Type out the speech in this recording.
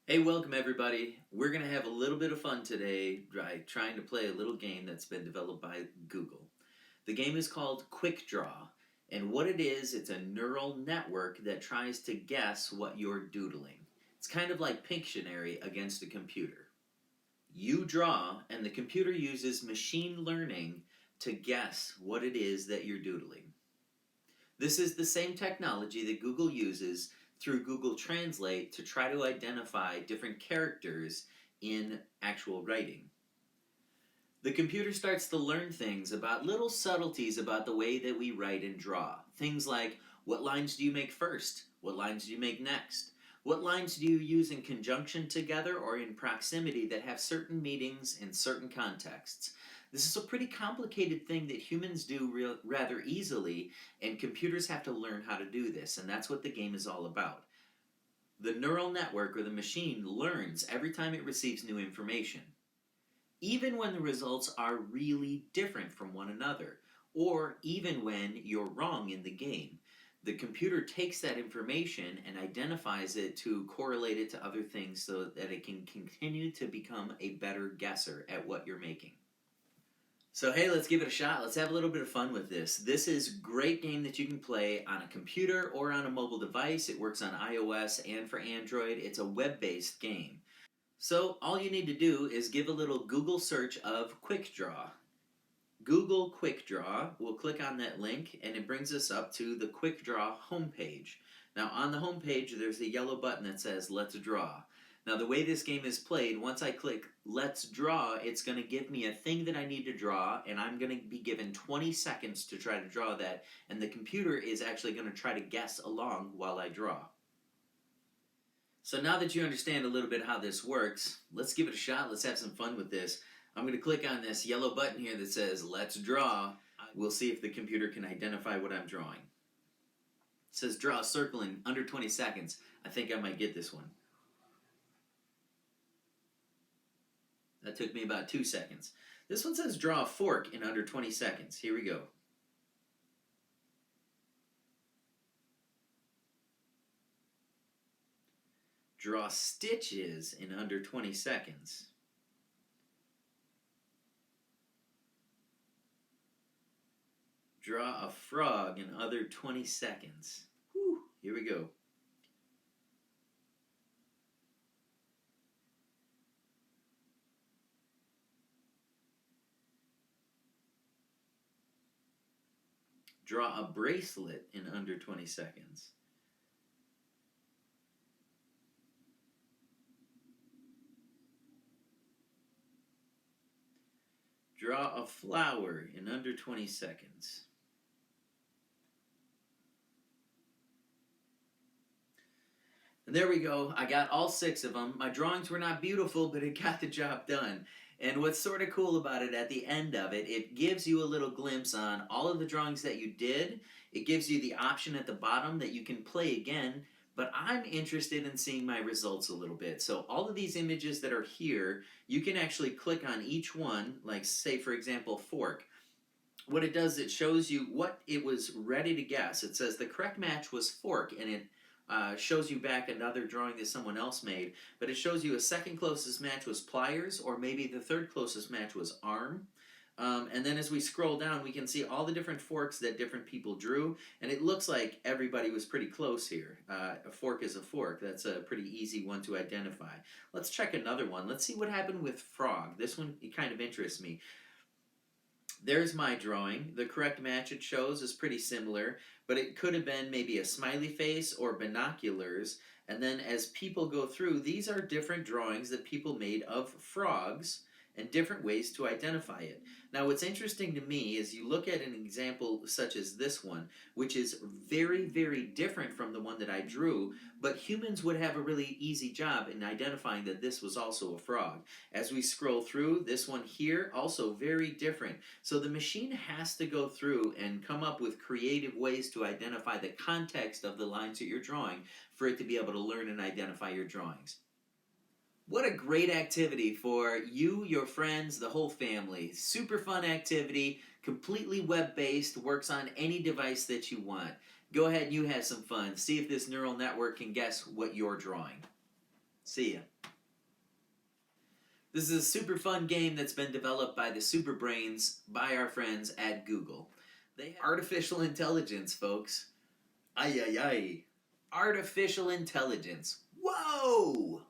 Hey, welcome everybody. We're going to have a little bit of fun today trying to play a little game that's been developed by Google. The game is called Quickdraw, and what it is, it's a neural network that tries to guess what you're doodling. It's kind of like Pictionary against a computer. You draw, and the computer uses machine learning to guess what it is that you're doodling. This is the same technology that Google uses through Google Translate to try to identify different characters in actual writing. The computer starts to learn things about little subtleties about the way that we write and draw. Things like, what lines do you make first? What lines do you make next? What lines do you use in conjunction together or in proximity that have certain meanings in certain contexts? This is a pretty complicated thing that humans do rather easily, and computers have to learn how to do this, and that's what the game is all about. The neural network or the machine learns every time it receives new information, even when the results are really different from one another, or even when you're wrong in the game. The computer takes that information and identifies it to correlate it to other things so that it can continue to become a better guesser at what you're making. So hey, let's give it a shot. Let's have a little bit of fun with this. This is a great game that you can play on a computer or on a mobile device. It works on iOS and for Android. It's a web-based game. So all you need to do is give a little Google search of Quickdraw. Google Quickdraw, we'll click on that link and it brings us up to the Quickdraw homepage. Now on the homepage there's a yellow button that says Let's Draw. Now the way this game is played, once I click Let's Draw, it's going to give me a thing that I need to draw, and I'm going to be given 20 seconds to try to draw that, and the computer is actually going to try to guess along while I draw. So now that you understand a little bit how this works, let's give it a shot. Let's have some fun with this. I'm going to click on this yellow button here that says Let's Draw. We'll see if the computer can identify what I'm drawing. It says draw a circle in under 20 seconds. I think I might get this one. That took me about 2 seconds. This one says draw a fork in under 20 seconds. Here we go. Draw stitches in under 20 seconds. Draw a frog in under 20 seconds. Whew, here we go. Draw a bracelet in under 20 seconds. Draw a flower in under 20 seconds. And there we go. I got all 6 of them. My drawings were not beautiful, but it got the job done. And what's sort of cool about it, at the end of it, it gives you a little glimpse on all of the drawings that you did. It gives you the option at the bottom that you can play again, but I'm interested in seeing my results a little bit. So all of these images that are here, you can actually click on each one, like say for example fork. What it does, it shows you what it was ready to guess. It says the correct match was fork, and it shows you back another drawing that someone else made, but it shows you a second closest match was pliers, or maybe the third closest match was arm. And then as we scroll down, we can see all the different forks that different people drew, and it looks like everybody was pretty close here. A fork is a fork. That's a pretty easy one to identify. Let's check another one. Let's see what happened with frog. This one, it kind of interests me. There's my drawing. The correct match it shows is pretty similar, but it could have been maybe a smiley face or binoculars. And then as people go through, these are different drawings that people made of frogs and different ways to identify it. Now what's interesting to me is you look at an example such as this one, which is very, very different from the one that I drew, but humans would have a really easy job in identifying that this was also a frog. As we scroll through, this one here, also very different. So the machine has to go through and come up with creative ways to identify the context of the lines that you're drawing for it to be able to learn and identify your drawings. What a great activity for you, your friends, the whole family. Super fun activity, completely web-based, works on any device that you want. Go ahead and you have some fun. See if this neural network can guess what you're drawing. See ya. This is a super fun game that's been developed by the super brains by our friends at Google. They have artificial intelligence, folks. Ay, ay, ay. Artificial intelligence. Whoa!